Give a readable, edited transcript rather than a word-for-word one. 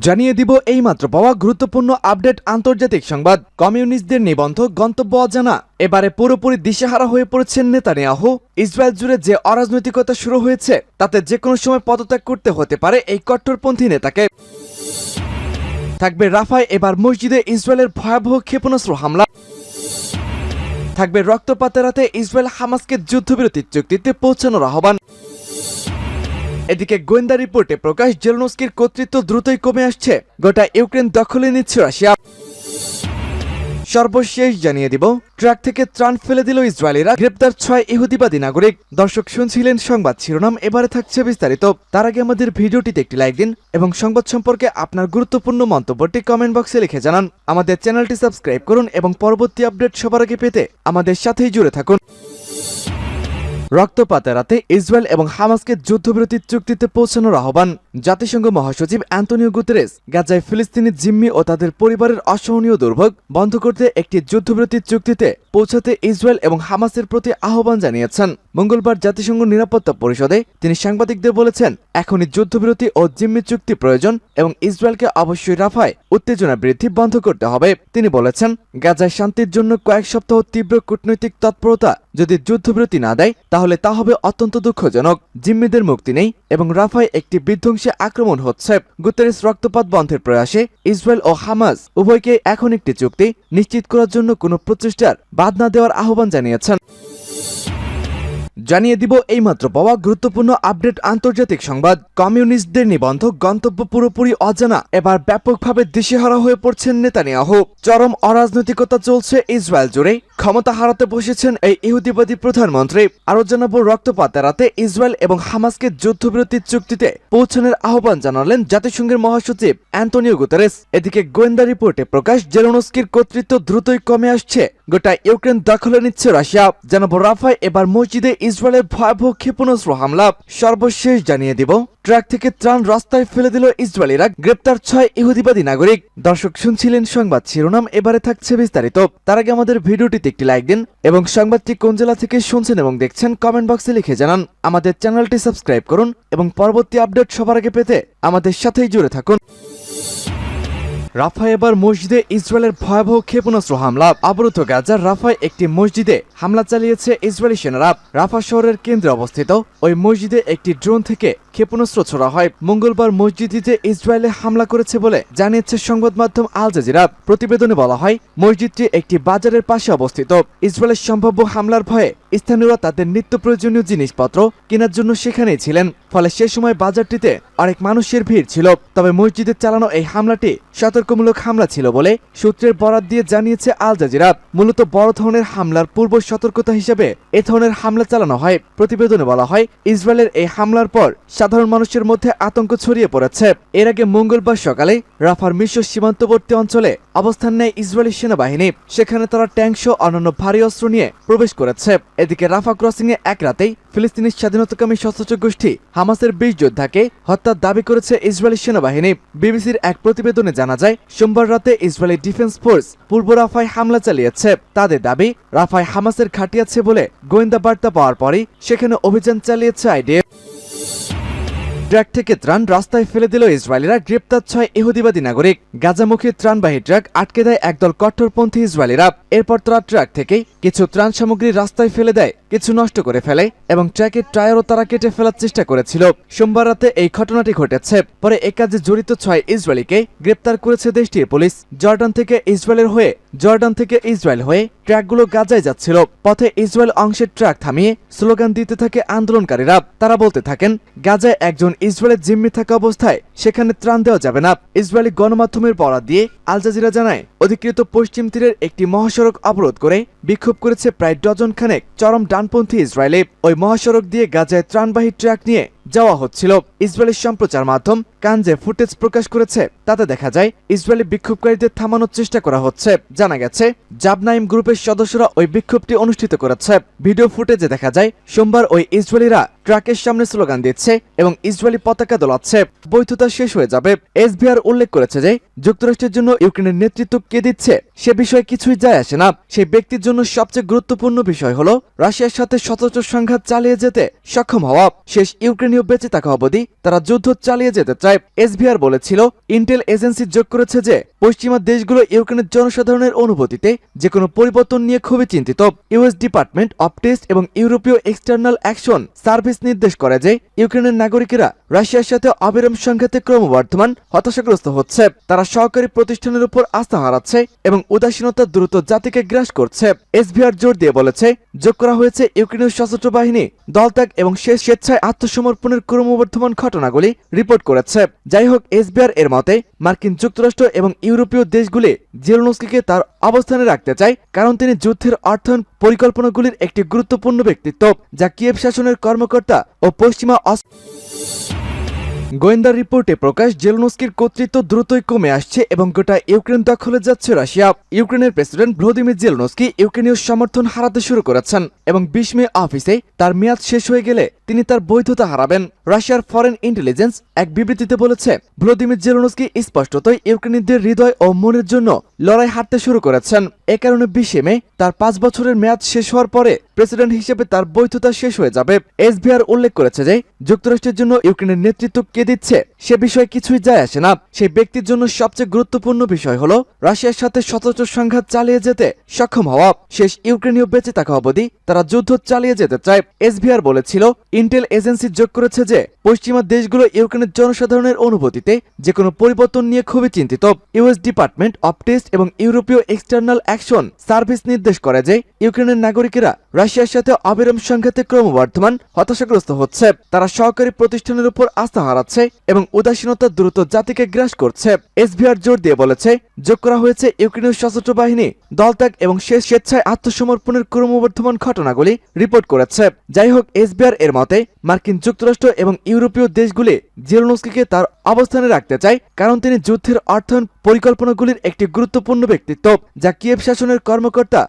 জানিয়ে দিব এইমাত্র পাওয়া গুরুত্বপূর্ণ আপডেট আন্তর্জাতিক সংবাদ। কমিউনিস্টদের নিবন্ধ গন্তব্য অজানা, এবারে পুরোপুরি দিশেহারা হয়ে পড়েছেন নেতানিয়াহু। ইসরায়েল জুড়ে যে অরাজনৈতিকতা শুরু হয়েছে তাতে যে কোনো সময় পদত্যাগ করতে হতে পারে এই কট্টরপন্থী নেতাকে। থাকবে রাফায় এবার মসজিদে ইসরায়েলের ভয়াবহ ক্ষেপণাস্ত্র হামলা। থাকবে রক্তপাত এড়াতে ইসরায়েল হামাসকে যুদ্ধবিরতির চুক্তিতে পৌঁছানোর আহ্বান। এদিকে গোয়েন্দা রিপোর্টে প্রকাশ, জেলেনস্কির কর্তৃত্ব দ্রুতই কমে আসছে, গোটা ইউক্রেন দখলে নিচ্ছে রাশিয়া। সর্বশেষ জানিয়ে দিব, ট্রাক থেকে ত্রাণ ফেলে দিল ইসরায়েলিরা, গ্রেপ্তার 6 ইহুদিবাদী নাগরিক। দর্শক শুনছিলেন সংবাদ শিরোনাম, এবারে থাকছে বিস্তারিত। তার আগে আমাদের ভিডিওটিতে একটি লাইক দিন এবং সংবাদ সম্পর্কে আপনার গুরুত্বপূর্ণ মন্তব্যটি কমেন্ট বক্সে লিখে জানান। আমাদের চ্যানেলটি সাবস্ক্রাইব করুন এবং পরবর্তী আপডেট সবার আগে পেতে আমাদের সাথেই জুড়ে থাকুন। রক্তপাত এড়াতে ইসরায়েল এবং হামাসকে যুদ্ধবিরতির চুক্তিতে পৌঁছানোর আহ্বান। জাতিসংঘ মহাসচিব অ্যান্তোনিও গুতেরেস গাজায় ফিলিস্তিনি জিম্মি ও তাদের পরিবারের অসহনীয় দুর্ভোগ বন্ধ করতে একটি যুদ্ধবিরতির চুক্তিতে পৌঁছাতে ইসরায়েল এবং হামাসের প্রতি আহ্বান জানিয়েছেন। মঙ্গলবার জাতিসংঘ নিরাপত্তা পরিষদে তিনি সাংবাদিকদের বলেছেন, এখনই যুদ্ধবিরতি ও জিম্মি চুক্তি প্রয়োজন এবং ইসরায়েলকে অবশ্যই রাফায় উত্তেজনা বৃদ্ধি বন্ধ করতে হবে। তিনি বলেছেন, গাজায় শান্তির জন্য কয়েক সপ্তাহ তীব্র কূটনৈতিক তৎপরতা যদি যুদ্ধবিরতি না দেয় তাহলে তা হবে অত্যন্ত দুঃখজনক। জিম্মিদের মুক্তি নেই এবং রাফায় একটি বিধ্বংসী আক্রমণ হচ্ছে। গুতেরেস রক্তপাত বন্ধের প্রয়াসে ইসরায়েল ও হামাস উভয়কে এখন একটি চুক্তি নিশ্চিত করার জন্য কোনো প্রচেষ্টার বাদ না দেওয়ার আহ্বান জানিয়েছেন। জানিয়ে দিব এইমাত্র পাওয়া গুরুত্বপূর্ণ আপডেট আন্তর্জাতিক সংবাদ। কমিউনিস্টদের নিবন্ধ গন্তব্য পুরোপুরি অজানা, এবার ব্যাপকভাবে দিশেহারা হয়ে পড়ছেন নেতানিয়াহু। চরম অরাজনৈতিকতা চলছে ইসরায়েল জুড়ে, ক্ষমতা হারাতে বসেছেন এই ইহুদিবাদী প্রধানমন্ত্রী। আরো জানাবো, রক্তপাত এড়াতে ইসরায়েল এবং হামাসকে যুদ্ধবিরতির চুক্তিতে পৌঁছানোর আহ্বান জানালেন জাতিসংঘের মহাসচিব অ্যান্তোনিও গুতেরেস। এদিকে গোয়েন্দা রিপোর্টে প্রকাশ, জেলেনস্কির কর্তৃত্ব দ্রুতই কমে আসছে, গোটা ইউক্রেন দখলে নিচ্ছে রাশিয়া। জানাবো রাফায় এবার মসজিদে ইসরায়েলের ভয়াবহ ক্ষেপণাস্ত্র হামলা। সর্বশেষ জানিয়ে দিব, ট্রাক থেকে ত্রাণ রাস্তায় ফেলে দিল ইসরায়েলিরা, গ্রেপ্তার 6 ইহুদিবাদী নাগরিক। দর্শক শুনছিলেন সংবাদ শিরোনাম, এবারে থাকছে বিস্তারিত। তার আগে আমাদের ভিডিওটিতে একটি লাইক দিন এবং সংবাদটি কোন জেলা থেকে শুনছেন এবং দেখছেন কমেন্ট বক্সে লিখে জানান। আমাদের চ্যানেলটি সাবস্ক্রাইব করুন এবং পরবর্তী আপডেট সবার আগে পেতে আমাদের সাথেই জুড়ে থাকুন। রাফায় এবার মসজিদে ইসরায়েলের ভয়াবহ ক্ষেপণাস্ত্র হামলা। অবরুদ্ধ গাজার রাফায় একটি মসজিদে হামলা চালিয়েছে ইসরায়েলি সেনারা। রাফা শহরের কেন্দ্রে অবস্থিত ওই মসজিদে একটি ড্রোন থেকে ক্ষেপণাস্ত্র ছোড়া হয়। মঙ্গলবার মসজিদটিতে ইসরায়েলে হামলা করেছে বলে জানিয়েছে সংবাদ মাধ্যম আল জাজিরা। প্রতিবেদনে বলা হয়, মসজিদটি একটি বাজারের পাশে অবস্থিত। ইসরায়েলের সম্ভাব্য হামলার ভয়ে স্থানীয়রা তাদের নিত্য প্রয়োজনীয় জিনিসপত্র কেনার জন্য সেখানেই ছিলেন, ফলে সে সময় বাজারটিতে অনেক মানুষের ভিড় ছিল। তবে মসজিদে চালানো এই হামলাটি সতর্কমূলক হামলা ছিল বলে সূত্রের বরাত দিয়ে জানিয়েছে আল জাজিরা। মূলত বড় ধরনের হামলার পূর্ব সতর্কতা হিসেবে এ ধরনের হামলা চালানো হয়। প্রতিবেদনে বলা হয়, ইসরায়েলের এই হামলার পর সাধারণ মানুষের মধ্যে আতঙ্ক ছড়িয়ে পড়েছে। এর আগে মঙ্গলবার সকালে রাফার মিশ্র সীমান্তবর্তী অঞ্চলে অবস্থান নেয় ইসরায়েলি সেনাবাহিনী। সেখানে তারা ট্যাঙ্ক সহ অন্যান্য ভারী অস্ত্র নিয়ে প্রবেশ করেছে। এদিকে রাফা ক্রসিং এ এক রাতেই ফিলিস্তিনি স্বাধীনতাকামী সশস্ত্র গোষ্ঠী হামাসের 20 যোদ্ধাকে হত্যার দাবি করেছে ইসরায়েলি সেনাবাহিনী। বিবিসির এক প্রতিবেদনে জানা যায়, সোমবার রাতে ইসরায়েলি ডিফেন্স ফোর্স পূর্ব রাফায় হামলা চালিয়েছে। তাদের দাবি, রাফায় হামাসের ঘাঁটি আছে বলে গোয়েন্দা বার্তা পাওয়ার পরই সেখানে অভিযান চালিয়েছে আইডিএফ। ট্রাক থেকে ত্রাণ রাস্তায় ফেলে দিল ইসরায়েলিরা, গ্রেপ্তার 6 ইহুদিবাদী নাগরিক। গাজামুখী ত্রাণবাহী ট্রাক আটকে দেয় একদল কট্টরপন্থী ইসরায়েলিরা। এরপর তারা ট্রাক থেকে কিছু ত্রাণ সামগ্রী রাস্তায় ফেলে দেয়, কিছু নষ্ট করে ফেলে এবং ট্রাকের টায়ারও তারা কেটে ফেলার চেষ্টা করেছিল। সোমবার রাতে এই ঘটনাটি ঘটেছে। পরে এ কাজে জড়িত 6 ইসরায়েলিকে গ্রেপ্তার করেছে দেশটির পুলিশ। জর্ডান থেকে ইসরায়েল হয়ে ট্রাকগুলো গাজায় যাচ্ছিল। পথে ইসরায়েল অংশের ট্রাক থামিয়ে স্লোগান দিতে থাকে আন্দোলনকারীরা। তারা বলতে থাকেন, গাজায় একজন ইসরায়েলের জিম্মি থাকা অবস্থায় সেখানে ত্রাণ দেওয়া যাবে না। ইসরায়েলি গণমাধ্যমের বরাত দিয়ে আল জাজিরা জানায়, অধিকৃত পশ্চিম তীরের একটি মহাসড়ক অবরোধ করে বিক্ষোভ করেছে প্রায় ডজন খানেক চরম ডানপন্থী ইসরায়েলি। ওই মহাসড়ক দিয়ে গাজায় ত্রাণবাহী ট্রাক নিয়ে যাওয়া হচ্ছিল। ইসরায়েলি সম্প্রচার মাধ্যম কান যে ফুটেজ প্রকাশ করেছে তাতে দেখা যায়, ইসরায়েলি বিক্ষোভকারীদের থামানোর চেষ্টা করা হচ্ছে। জানা গেছে, জাবনাইম গ্রুপের সদস্যরা ওই বিক্ষোভটি অনুষ্ঠিত করেছে। ভিডিও ফুটেজে দেখা যায়, সোমবার ওই ইসরায়েলিরা ট্রাকের সামনে স্লোগান দিচ্ছে এবং ইসরায়েলি পতাকা দোলাচ্ছে। বৈধতা শেষ হয়ে যাবে। এসবিআর উল্লেখ করেছে যে যুক্তরাষ্ট্রের জন্য ইউক্রেনের নেতৃত্ব কে দিচ্ছে সে বিষয়ে কিছুই যায় আসে না। সেই ব্যক্তির জন্য সবচেয়ে গুরুত্বপূর্ণ বিষয় হলো রাশিয়ার সাথে সশস্ত্র সংঘাত চালিয়ে যেতে সক্ষম হওয়া। শেষ ইউক্রেনীয় বেঁচে থাকা অবধি তারা যুদ্ধ চালিয়ে যেতে চায়। এসবিআর বলেছিল, ইন্টেল এজেন্সি যোগ করেছে যে পশ্চিমা দেশগুলো ইউক্রেনের জনসাধারণের অনুভূতিতে যে কোনো পরিবর্তন নিয়ে খুবই চিন্তিত। ইউএস ডিপার্টমেন্ট অব টেস্ট এবং ইউরোপীয় এক্সটার্নাল অ্যাকশন সার্ভিস নির্দেশ করে যে ইউক্রেনের নাগরিকেরা রাশিয়ার সাথে অবিরাম সংঘাতে ক্রমবর্ধমান হতাশাগ্রস্ত হচ্ছে। তারা সরকারি প্রতিষ্ঠানের উপর আস্থা হারাচ্ছে এবং উদাসীনতা দ্রুত জাতিকে গ্রাস করছে। এসবিআর জোর দিয়ে বলেছে, যোগ করা হয়েছে ইউক্রেনীয় সশস্ত্র বাহিনী দলত্যাগ এবং স্বেচ্ছায় আত্মসমর্পণের ক্রমবর্ধমান ঘটনাগুলি রিপোর্ট করেছে। যাই হোক, এসবিআর এর মতে মার্কিন যুক্তরাষ্ট্র এবং ইউরোপীয় দেশগুলি জেলেনস্কিকে তার অবস্থানে রাখতে চায়, কারণ তিনি যুদ্ধের অর্থায়ন পরিকল্পনাগুলির একটি গুরুত্বপূর্ণ ব্যক্তিত্ব, যা কিয়েভ শাসনের কর্মকর্তা ও পশ্চিমা গোয়েন্দা রিপোর্টে প্রকাশ, জেলেনস্কির কর্তৃত্ব দ্রুতই কমে আসছে এবং গোটা ইউক্রেন দখলে যাচ্ছে রাশিয়া। ইউক্রেনের প্রেসিডেন্ট ভ্লাদিমির জেলেনস্কি ইউক্রেনীয় সমর্থন হারাতে শুরু করেছেন এবং 20 মে অফিসে তার মেয়াদ শেষ হয়ে গেলে তিনি তার বৈধতা হারাবেন। রাশিয়ার ফরেন ইন্টেলিজেন্স এক বিবৃতিতে বলেছে, ভ্লাদিমির জেলেনস্কি স্পষ্টতই ইউক্রেনীয়দের হৃদয় ও মনের জন্য লড়াই হারতে শুরু করেছেন। এ কারণে 20 মে তার 5 বছরের মেয়াদ শেষ হওয়ার পরে প্রেসিডেন্ট হিসেবে তার বৈধতা শেষ হয়ে যাবে। এসবিআর উল্লেখ করেছে যে যুক্তরাষ্ট্রের জন্য ইউক্রেনের নেতৃত্ব কে দিচ্ছে সে বিষয়ে কিছুই যায় আসে না। সেই ব্যক্তির জন্য সবচেয়ে গুরুত্বপূর্ণ বিষয় হলো রাশিয়ার সাথে সশস্ত্র সংঘাত চালিয়ে যেতে সক্ষম হওয়া। শেষ ইউক্রেনীয় বেঁচে থাকা অবধি তারা যুদ্ধ চালিয়ে যেতে চায়। এসবিআর বলেছিল, ইন্টেল এজেন্সি যোগ করেছে যে পশ্চিমা দেশগুলো ইউক্রেনের জনসাধারণের অনুভূতিতে যে কোনো পরিবর্তন নিয়ে খুবই চিন্তিত। ইউএস ডিপার্টমেন্ট অব টেস্ট এবং ইউরোপীয় এক্সটার্নাল অ্যাকশন সার্ভিস নির্দেশ করে যে ইউক্রেনের নাগরিকেরা রাশিয়ার সাথে অবিরাম সংঘাতে ক্রমবর্ধমান হতাশাগ্রস্ত হচ্ছে। তারা সরকারি প্রতিষ্ঠানের উপর আস্থা হারাচ্ছে এবং উদাসীনতা দ্রুত জাতিকে গ্রাস করছে। এসবিআর জোর দিয়ে বলেছে, যোগ করা হয়েছে ইউক্রেনীয় সশস্ত্র বাহিনী দলত্যাগ এবং স্বেচ্ছায় আত্মসমর্পণের ক্রমবর্ধমান ঘটনাগুলি রিপোর্ট করেছে। যাই হোক, এসবিআর এর মতে মার্কিন যুক্তরাষ্ট্র এবং ইউরোপীয় দেশগুলি জেলেনস্কিকে তার অবস্থানে রাখতে চায়, কারণ তিনি যুদ্ধের অর্থায়ন পরিকল্পনাগুলির একটি গুরুত্বপূর্ণ ব্যক্তিত্ব, যা কিয়েভ শাসনের কর্মকর্তা